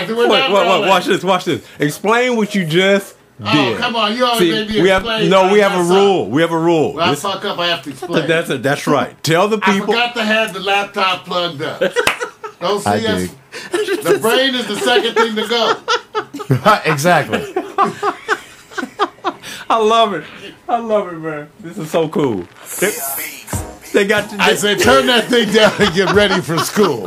right. We're not rolling. Watch this. Watch this. Explain what you just did. Oh, come on. You always made me explain. We have a rule. We have a rule. When I fuck up, I have to explain. That's right. Tell the people. I forgot to have the laptop plugged up. Don't see us. The brain is the second thing to go. Exactly. I love it. I love it, man. This is so cool. They got to. I say, turn that thing down and get ready for school.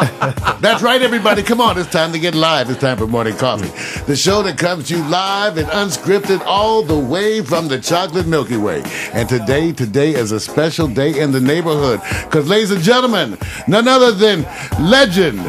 That's right, everybody. Come on, it's time to get live. It's time for Morning Coffee, the show that comes to you live and unscripted all the way from the chocolate Milky Way. And today is a special day in the neighborhood because, ladies and gentlemen, none other than legend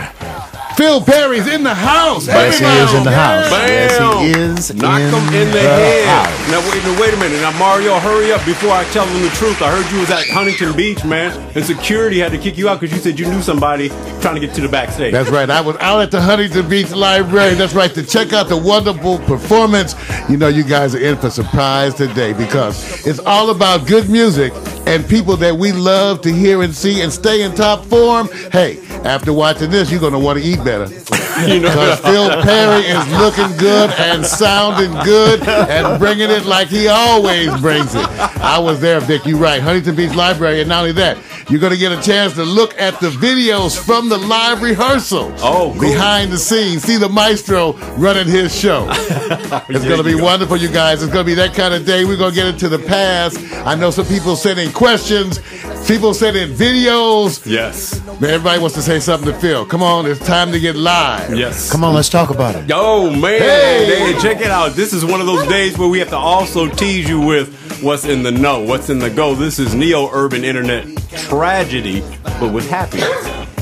Phil Perry's in the house. Yes, he is in the house. Bam. Yes, he is. Knock him in the head. House. Now wait a minute. Now Mario, hurry up before I tell them the truth. I heard you was at Huntington Beach, man, and security had to kick you out because you said you knew somebody trying to get to the backstage. That's right. I was out at the Huntington Beach Library. That's right, to check out the wonderful performance. You know, you guys are in for a surprise today because it's all about good music and people that we love to hear and see and stay in top form. Hey, after watching this, you're going to want to eat better. Because Phil Perry is looking good and sounding good and bringing it like he always brings it. I was there, Vic. You're right. Huntington Beach Library. And not only that, you're going to get a chance to look at the videos from the live rehearsal. Oh, cool. Behind the scenes. See the maestro running his show. It's going to be wonderful, you guys. It's going to be that kind of day. We're going to get into the past. I know some people sent in questions. People sent in videos. Yes. Man, everybody wants to say something to Phil. Come on, it's time to get live. Yes. Come on, let's talk about it. Oh, man. Hey. Check it out. This is one of those days where we have to also tease you with what's in the know, what's in the go. This is neo-urban internet tragedy, but with happiness.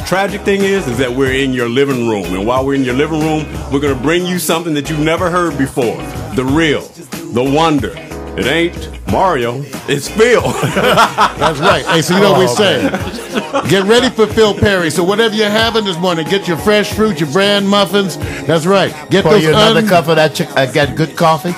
Tragic thing is that we're in your living room. And while we're in your living room, we're going to bring you something that you've never heard before. The real, the wonder. It ain't Mario, it's Phil. That's right. Hey, so you know what we say. Get ready for Phil Perry. So whatever you're having this morning, get your fresh fruit, your bran muffins. That's right. Get Pour those you another cup of that get good coffee.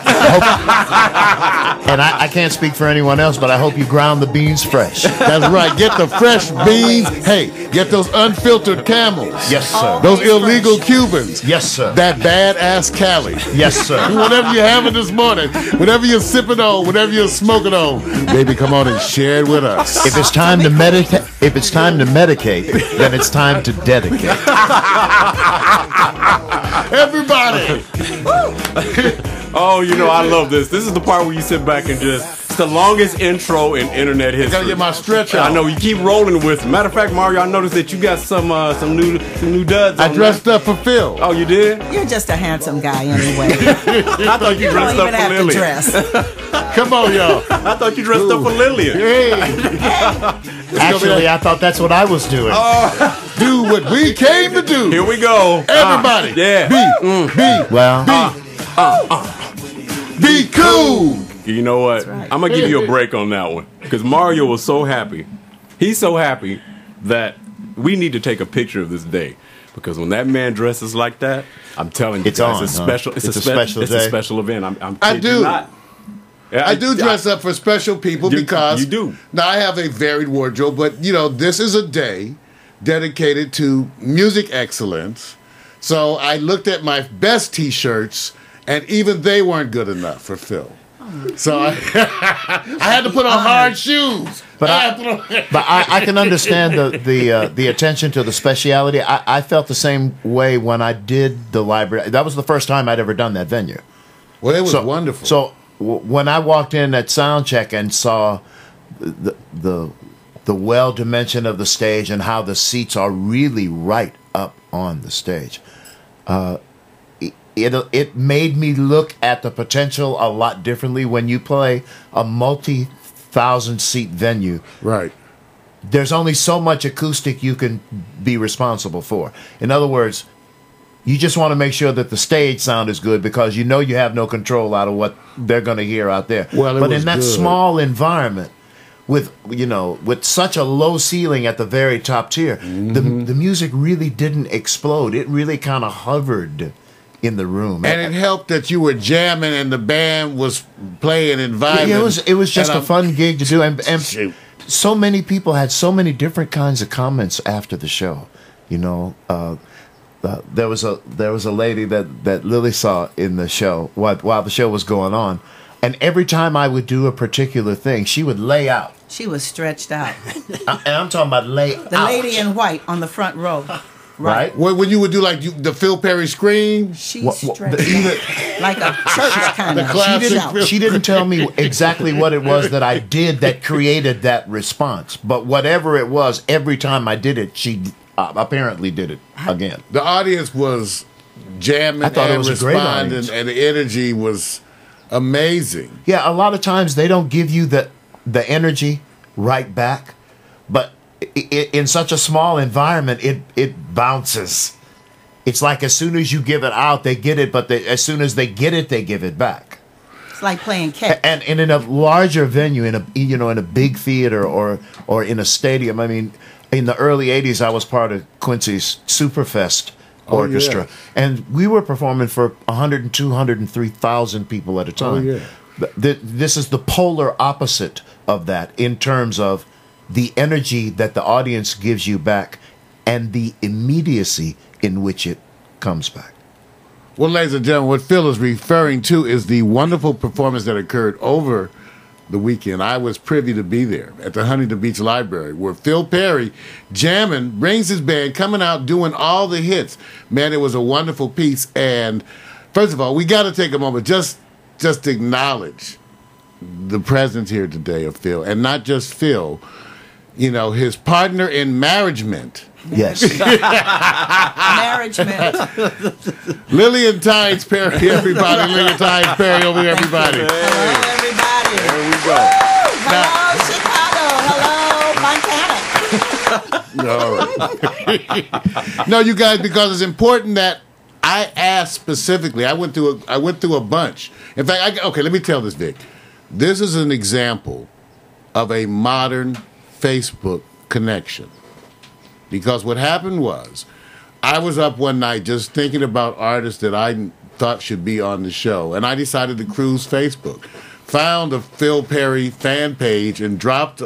And I can't speak for anyone else, but I hope you ground the beans fresh. That's right. Get the fresh beans. Hey, get those unfiltered Camels. Yes, sir. Those illegal Cubans. Yes, sir. That badass Cali. Yes, sir. Whatever you're having this morning, whatever you're sipping on, whatever you're smoking on, baby, come on and share it with us. If it's time to medicate, then it's time to dedicate. Everybody. Oh, you know, I love this. This is the part where you sit back and it's the longest intro in internet history. Gotta get my stretch out. I know, you keep rolling with. Matter of fact, Mario, I noticed that you got some new duds. I dressed up for Phil. Oh, you did? You're just a handsome guy anyway. I thought you dressed don't up even for have to Lillian. dress. Come on, y'all. I thought you dressed up for Lillian. Hey. Actually, I thought that's what I was doing. Do what we came to do. Here we go. Everybody. Yeah. Be cool. You know what? right. I'm going to give you a break on that one. Because Mario was so happy. He's so happy that we need to take a picture of this day. Because when that man dresses like that, I'm telling you, It's guys, on, it's huh? special. It's a special day. It's a special event. I do. Yeah, I do dress up for special people because you do. Now I have a varied wardrobe, but you know, this is a day dedicated to music excellence. So I looked at my best T-shirts, and even they weren't good enough for Phil. So I had to put on hard shoes. But I can understand the attention to the speciality. I felt the same way when I did the library. That was the first time I'd ever done that venue. Well, it was wonderful. So when I walked in at sound check and saw the well dimension of the stage and how the seats are really right up on the stage, it made me look at the potential a lot differently. When you play a multi-thousand seat venue, right, there's only so much acoustic you can be responsible for. In other words, you just want to make sure that the stage sound is good because you know you have no control out of what they're going to hear out there. Well, but in that small environment, with such a low ceiling at the very top tier, the music really didn't explode. It really kind of hovered in the room, and it helped that you were jamming and the band was playing and vibing. Yeah, it was just a fun gig to do, and so many people had so many different kinds of comments after the show. You know, there was a lady that Lily saw in the show while the show was going on, and every time I would do a particular thing, she would lay out. She was stretched out. And I'm talking about lay out. The lady in white on the front row. Right? When you would do like the Phil Perry scream, She stretched out. Like a church kind the of. classic. She didn't tell me exactly what it was that I did that created that response. But whatever it was, every time I did it, she apparently did it again. The audience was jamming I thought it and was a great responding, audience. and the energy was amazing. Yeah, a lot of times they don't give you the energy right back, but in such a small environment, it bounces. It's like as soon as you give it out, they get it, but as soon as they get it, they give it back. It's like playing catch. And in a larger venue, in a big theater or in a stadium. I mean, in the early '80s, I was part of Quincy's Superfest orchestra, and we were performing for 100, 200, 3,000 people at a time. Oh, yeah. This is the polar opposite of that in terms of the energy that the audience gives you back and the immediacy in which it comes back. Well, ladies and gentlemen, what Phil is referring to is the wonderful performance that occurred over the weekend. I was privy to be there at the Huntington Beach Library, where Phil Perry jamming, brings his band, coming out, doing all the hits. Man, it was a wonderful piece. And first of all, we got to take a moment just to acknowledge the presence here today of Phil, and not just Phil, his partner in marriagement. Yes. Management. Lillian Tynes Perry, everybody. Lillian Tynes Perry over here, everybody. Hello, everybody. There we go. Hello, Chicago. Hello, Montana. No, you guys, because it's important that I asked specifically. I went through a bunch. In fact, okay, let me tell this, Vic. This is an example of a modern Facebook connection. Because what happened was, I was up one night just thinking about artists that I thought should be on the show, and I decided to cruise Facebook. Found a Phil Perry fan page and dropped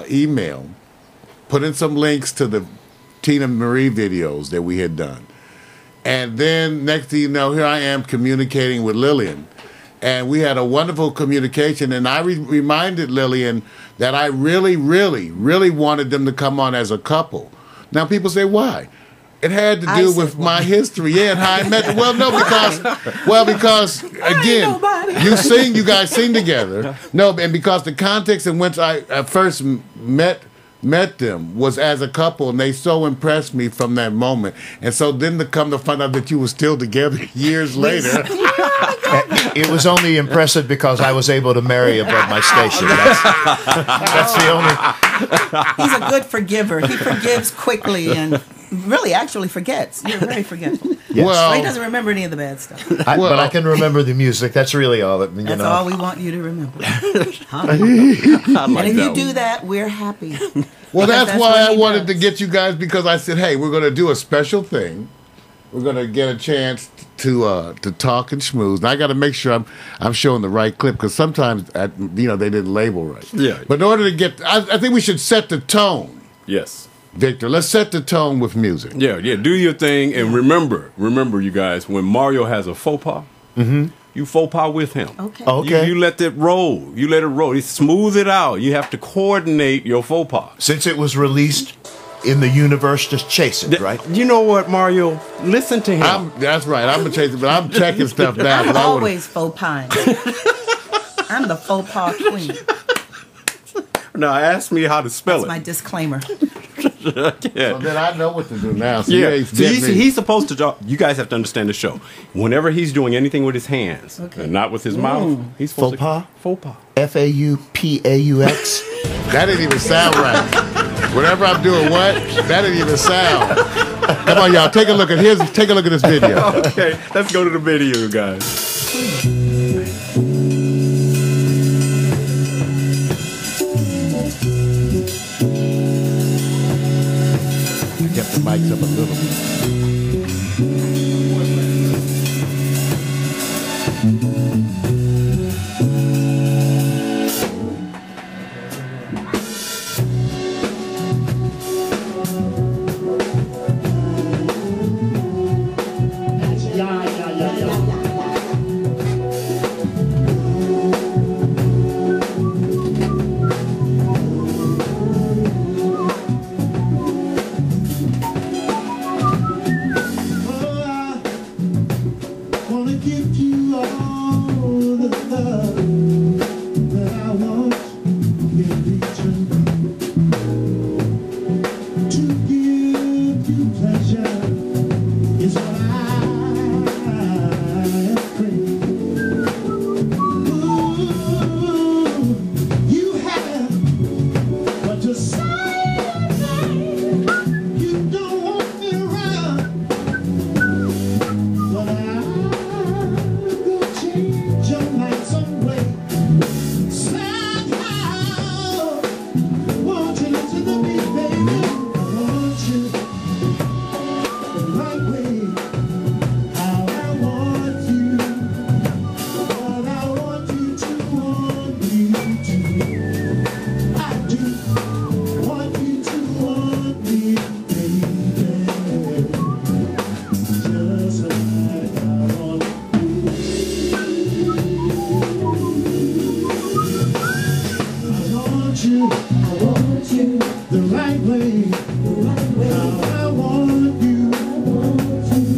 email, put in some links to the Tina Marie videos that we had done. And then next thing you know, here I am communicating with Lillian. And we had a wonderful communication, and I reminded Lillian that I really, really, really wanted them to come on as a couple. Now, people say, why? It had to do with my history, and how I met them. Well, no, because again, you guys sing together. No, and because the context in which I first met them was as a couple, and they so impressed me from that moment. And so then to come to find out that you were still together years later. It was only impressive because I was able to marry above my station. That's the only. He's a good forgiver. He forgives quickly and really actually forgets. You're very forgetful. Yes. Well, He doesn't remember any of the bad stuff. But I can remember the music. That's really all that That's all we want you to remember. Huh? I like And if you that do one. that, we're happy. Well, that's That's why what I he wanted to does. get you guys, because I said, hey, we're going to do a special thing. We're going to get a chance to talk and schmooze. And I got to make sure I'm showing the right clip, because sometimes they didn't label right. Yeah. But in order to get, I think we should set the tone, Yes. Victor. Let's set the tone with music. Yeah. Do your thing, and remember, you guys, when Mario has a faux pas, you faux pas with him. Okay. Okay. You let it roll. You let it roll. You smooth it out. You have to coordinate your faux pas. Since it was released in the universe, just chase it, right? You know what, Mario? Listen to him. That's right. I'm gonna chase it, but I'm checking stuff down. I'm 'cause I wanna- always faux pas. I'm the faux pas queen. Now, ask me how to spell That's it. my disclaimer. So then I know what to do now. So Yeah, you so ain't get me. he's supposed to draw. You guys have to understand the show. Whenever he's doing anything with his hands and not with his mouth, he's supposed Faux pas? to faux pas. FAUPAUX. That didn't even sound right. Whenever I'm doing what, that didn't even sound. Come on, y'all, take a look at this video. Okay, let's go to the video, guys. Get the mics up a little bit. you, the right way. How I want you,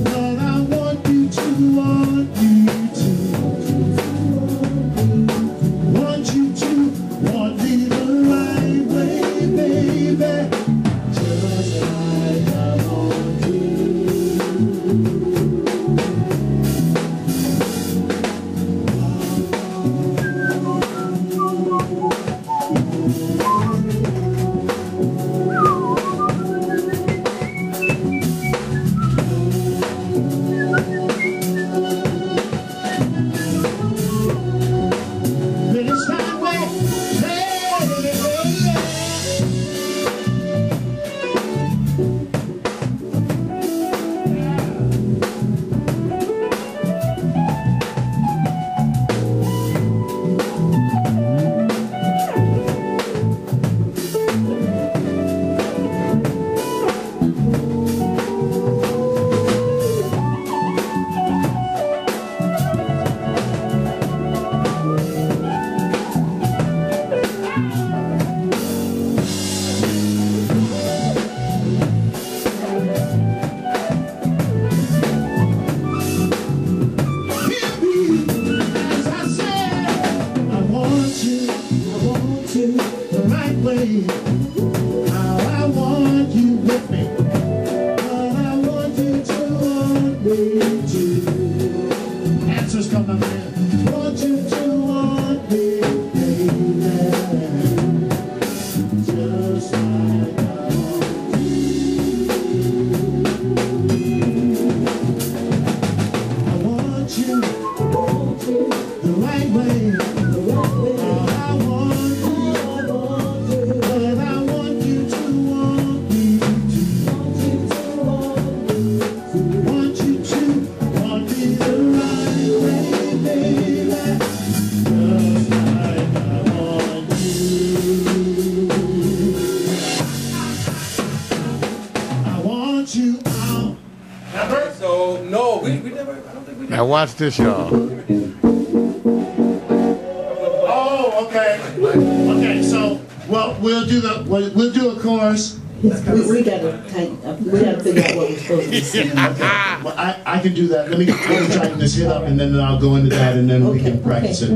but I want you to want you to. Want you to want me the right way, baby. Just like I want you. It's that way, as I said, I want you the right way. How I want you with me, but I want you to want me too. Answers come, my man. Want you to want me, baby. Just like I want you. I want you the right way. How I want you, but I want you to want me too. Want you to want me the right way, baby. Just like I want you. I want you out. So no, we never. I don't think we. Now watch this, y'all. Oh, okay. Okay, so we'll do a chorus. We gotta figure out what we're supposed to be singing. Well, I can do that. Let me tighten this hit up, and then I'll go into that, and then we can practice it.